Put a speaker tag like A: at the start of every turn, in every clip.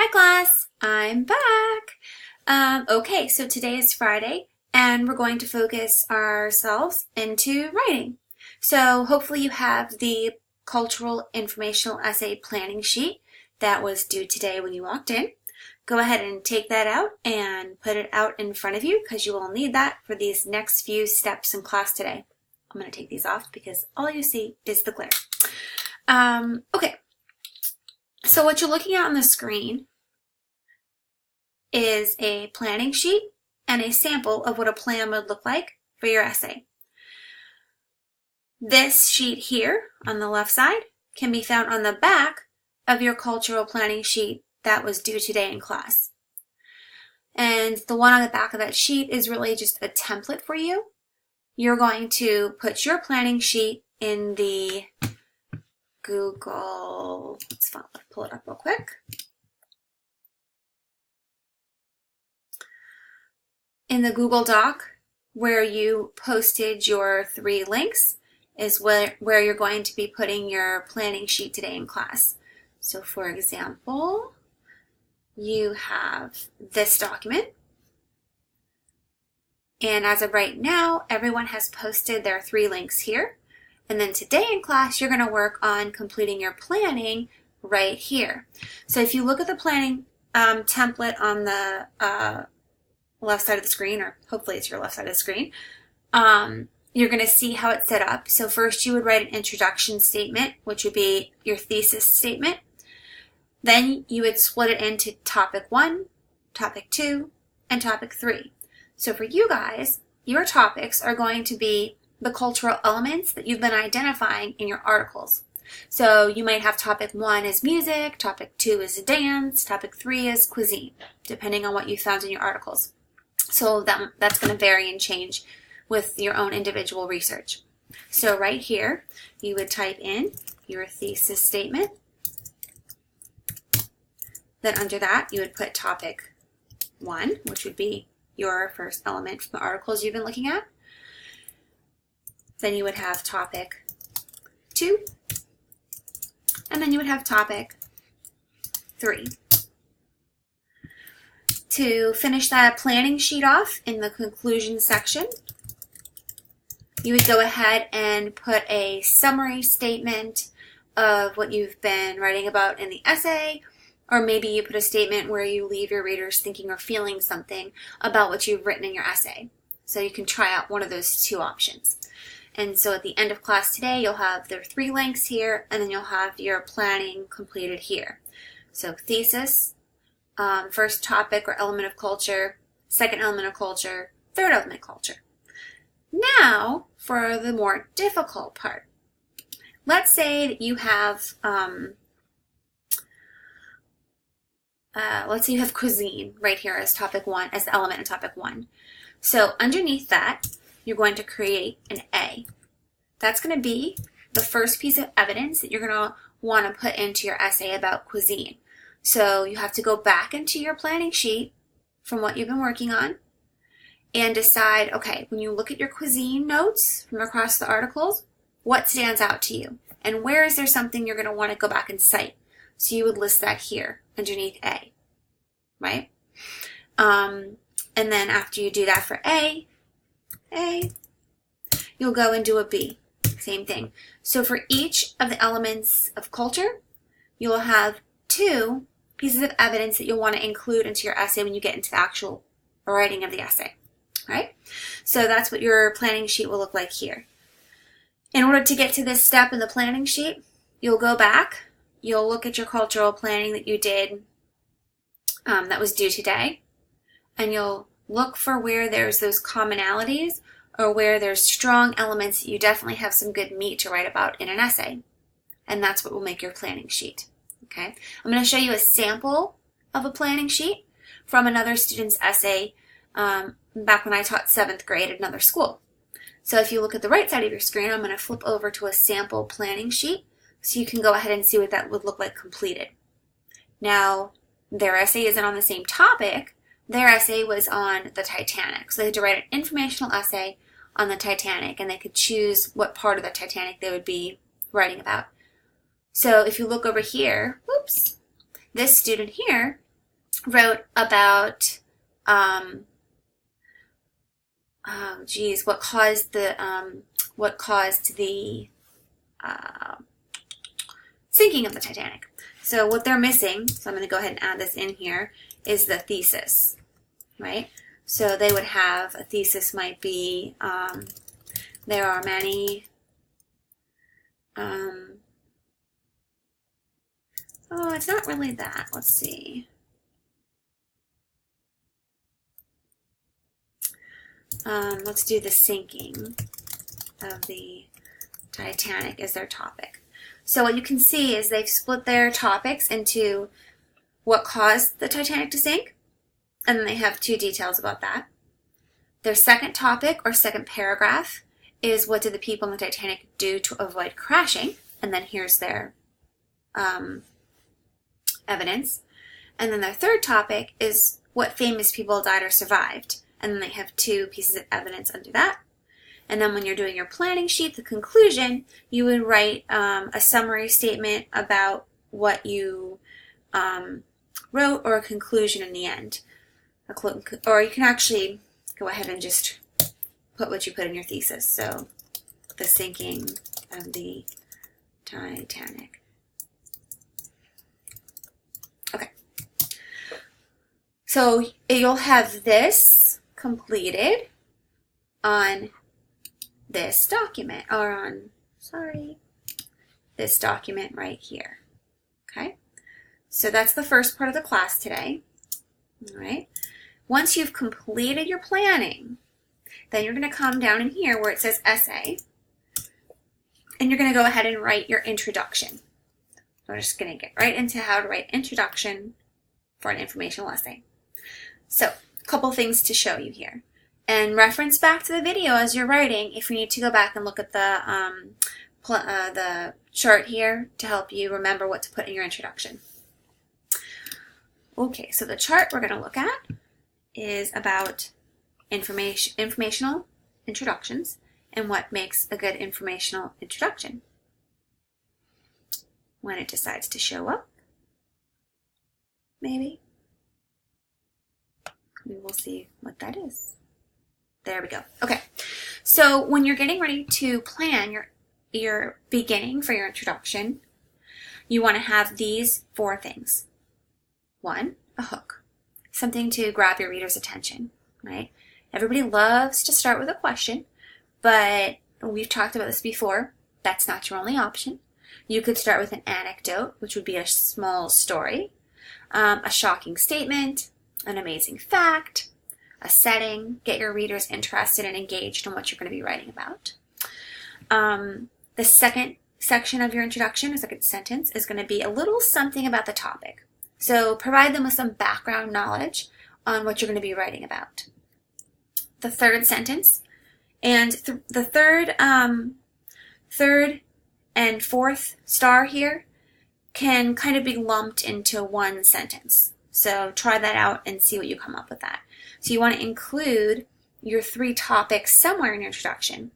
A: Hi class, I'm back. Okay, so today is Friday and we're going to focus ourselves into writing. So hopefully you have the cultural informational essay planning sheet that was due today when you walked in. Go ahead and take that out and put it out in front of you because you will need that for these next few steps in class today. I'm going to take these off because all you see is the glare. Okay, so what you're looking at on the screen is a planning sheet and a sample of what a plan would look like for your essay. This sheet here on the left side can be found on the back of your cultural planning sheet that was due today in class. And the one on the back of that sheet is really just a template for you. You're going to put your planning sheet in the Google, let's pull it up real quick. In the Google Doc where you posted your 3 links is where you're going to be putting your planning sheet today in class. So for example, you have this document. And as of right now, everyone has posted their 3 links here. And then today in class, you're going to work on completing your planning right here. So if you look at the planning template on the left side of the screen, or hopefully it's your left side of the screen, you're going to see how it's set up. So first you would write an introduction statement, which would be your thesis statement. Then you would split it into topic 1, topic 2, and topic 3. So for you guys, your topics are going to be the cultural elements that you've been identifying in your articles. So you might have topic 1 is music, topic 2 is dance, topic 3 is cuisine, depending on what you found in your articles. So that's going to vary and change with your own individual research. So right here, you would type in your thesis statement. Then under that, you would put topic 1, which would be your first element from the articles you've been looking at. Then you would have topic 2, and then you would have topic 3. To finish that planning sheet off in the conclusion section, you would go ahead and put a summary statement of what you've been writing about in the essay, or maybe you put a statement where you leave your readers thinking or feeling something about what you've written in your essay. So you can try out one of those 2 options. And so at the end of class today, you'll have the 3 links here, and then you'll have your planning completed here. So thesis, first topic or element of culture, second element of culture, third element of culture. Now for the more difficult part. Let's say that you have, let's say you have cuisine right here as topic 1, as the element in topic 1. So underneath that, you're going to create an A. That's going to be the first piece of evidence that you're going to want to put into your essay about cuisine. So you have to go back into your planning sheet from what you've been working on and decide, okay, when you look at your cuisine notes from across the articles, what stands out to you? And where is there something you're going to want to go back and cite? So you would list that here underneath A, right? And then after you do that for A, you'll go and do a B. Same thing. So for each of the elements of culture, you'll have 2 pieces of evidence that you'll want to include into your essay when you get into the actual writing of the essay. Right? So that's what your planning sheet will look like here. In order to get to this step in the planning sheet, you'll go back, you'll look at your cultural planning that you did that was due today, and you'll look for where there's those commonalities or where there's strong elements that you definitely have some good meat to write about in an essay. And that's what will make your planning sheet. Okay? I'm going to show you a sample of a planning sheet from another student's essay back when I taught 7th grade at another school. So if you look at the right side of your screen, I'm going to flip over to a sample planning sheet so you can go ahead and see what that would look like completed. Now, their essay isn't on the same topic. Their essay was on the Titanic. So they had to write an informational essay on the Titanic, and they could choose what part of the Titanic they would be writing about. So if you look over here, this student here wrote about, what caused the sinking of the Titanic. So what they're missing, so I'm going to go ahead and add this in here, is the thesis, right? So they would have, a thesis might be, there are many, oh, it's not really that. Let's see. Let's do the sinking of the Titanic as their topic. So what you can see is they've split their topics into what caused the Titanic to sink, and then they have 2 details about that. Their second topic or second paragraph is what did the people in the Titanic do to avoid crashing, and then here's their evidence. And then their third topic is what famous people died or survived, and then they have 2 pieces of evidence under that. And then when you're doing your planning sheet, the conclusion, you would write a summary statement about what you wrote, or a conclusion in the end. Or you can actually go ahead and just put what you put in your thesis. So, the sinking of the Titanic. Okay. So, you'll have this completed on this document, or on, this document right here. Okay? So that's the first part of the class today. All right? Once you've completed your planning, then you're going to come down in here where it says essay, and you're going to go ahead and write your introduction. So we're just going to get right into how to write introduction for an informational essay. So, a couple things to show you here. And reference back to the video as you're writing if you need to go back and look at the chart here to help you remember what to put in your introduction. Okay, so the chart we're going to look at is about informational introductions and what makes a good informational introduction. When it decides to show up, maybe, we will see what that is. There we go. Okay, so when you're getting ready to plan your beginning for your introduction, you want to have these 4 things. 1, a hook, something to grab your reader's attention, right? Everybody loves to start with a question, but we've talked about this before. That's not your only option. You could start with an anecdote, which would be a small story, a shocking statement, an amazing fact, a setting, get your readers interested and engaged in what you're going to be writing about. The second section of your introduction, the second sentence, is going to be a little something about the topic. So provide them with some background knowledge on what you're going to be writing about. The third sentence, and the third and fourth star here can kind of be lumped into one sentence. So try that out and see what you come up with that. So you want to include your 3 topics somewhere in your introduction,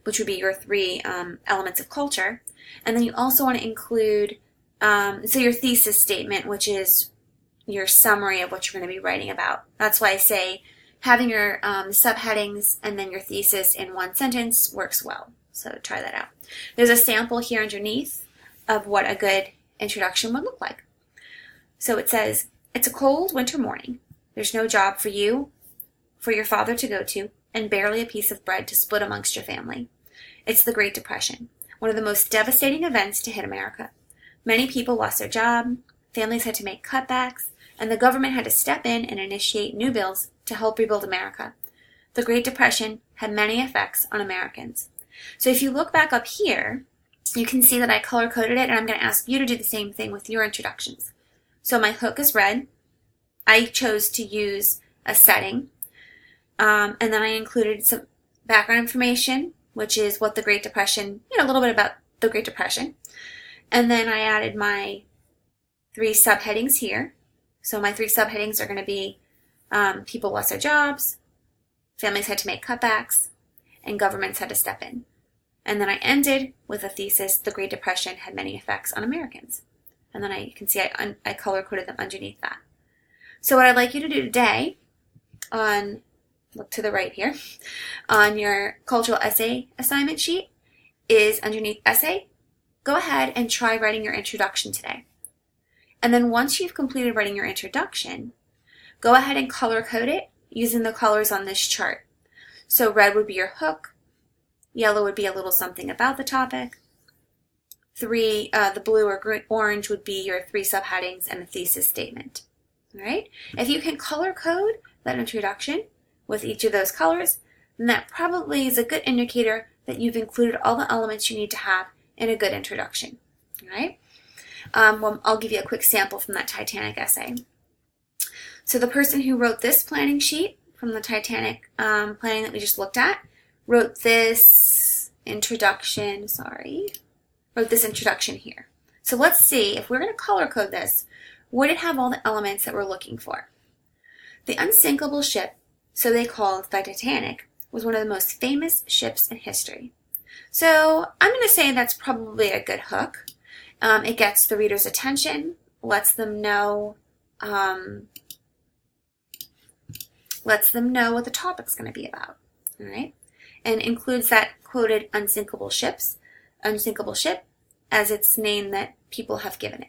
A: which would be your 3 elements of culture. And then you also want to include, so your thesis statement, which is your summary of what you're going to be writing about. That's why I say having your subheadings and then your thesis in one sentence works well. So try that out. There's a sample here underneath of what a good introduction would look like. So it says, it's a cold winter morning. There's no job for you, for your father to go to, and barely a piece of bread to split amongst your family. It's the Great Depression, one of the most devastating events to hit America. Many people lost their job, families had to make cutbacks, and the government had to step in and initiate new bills to help rebuild America. The Great Depression had many effects on Americans. So if you look back up here, you can see that I color-coded it, and I'm going to ask you to do the same thing with your introductions. So my hook is red. I chose to use a setting, and then I included some background information, which is what the Great Depression, a little bit about the Great Depression. And then I added my 3 subheadings here. So my 3 subheadings are going to be people lost their jobs, families had to make cutbacks, and governments had to step in. And then I ended with a thesis, the Great Depression had many effects on Americans. And then you can see I color-coded them underneath that. So what I'd like you to do today look to the right here, on your cultural essay assignment sheet is underneath essay, go ahead and try writing your introduction today. And then once you've completed writing your introduction, go ahead and color code it using the colors on this chart. So red would be your hook, yellow would be a little something about the topic, the blue or orange would be your 3 subheadings and a thesis statement. All right? If you can color code that introduction with each of those colors, then that probably is a good indicator that you've included all the elements you need to have in a good introduction. All right? Well, I'll give you a quick sample from that Titanic essay. So the person who wrote this planning sheet from the Titanic planning that we just looked at wrote this introduction here. So let's see, if we're going to color code this, would it have all the elements that we're looking for? The unsinkable ship, so they called the Titanic, was one of the most famous ships in history. So I'm going to say that's probably a good hook. It gets the reader's attention, lets them know what the topic's going to be about. All right, and includes that quoted unsinkable ship as its name that people have given it.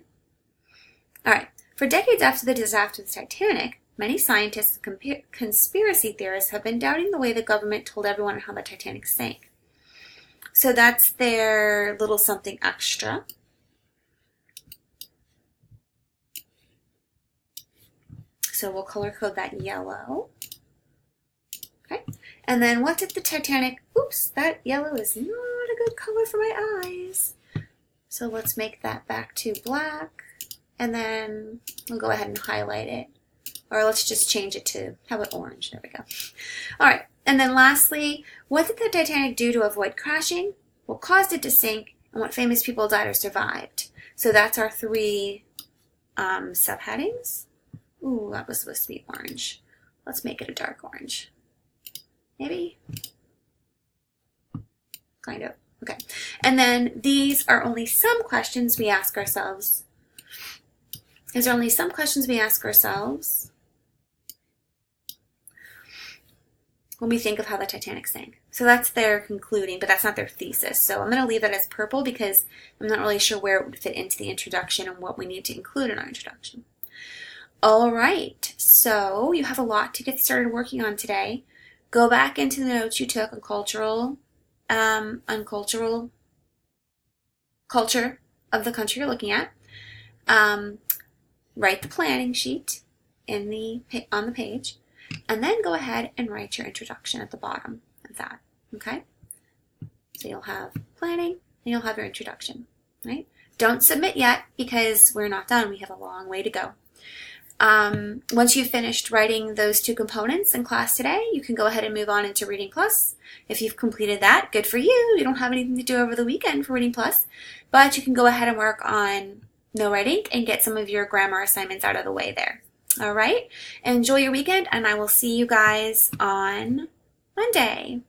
A: All right, for decades after the disaster of the Titanic, many scientists and conspiracy theorists have been doubting the way the government told everyone how the Titanic sank. So that's their little something extra. So we'll color code that yellow. Okay, and then what did the Titanic, oops, that yellow is not a good color for my eyes. So let's make that back to black, and then we'll go ahead and highlight it. Or let's just change it to, how about orange? There we go. All right, and then lastly, what did the Titanic do to avoid crashing? What caused it to sink? And what famous people died or survived? So that's our 3 subheadings. Ooh, that was supposed to be orange. Let's make it a dark orange. Maybe? Kind of. Okay. And then these are only some questions we ask ourselves. These are only some questions we ask ourselves when we think of how the Titanic sank. So that's their concluding, but that's not their thesis. So I'm going to leave that as purple because I'm not really sure where it would fit into the introduction and what we need to include in our introduction. All right, so you have a lot to get started working on today. Go back into the notes you took on culture of the country you're looking at. Write the planning sheet on the page, and then go ahead and write your introduction at the bottom of that. Okay? So you'll have planning and you'll have your introduction. Right? Don't submit yet because we're not done. We have a long way to go. Once you've finished writing those 2 components in class today, you can go ahead and move on into Reading Plus. If you've completed that, good for you. You don't have anything to do over the weekend for Reading Plus, but you can go ahead and work on No Red Ink and get some of your grammar assignments out of the way there. All right? Enjoy your weekend, and I will see you guys on Monday.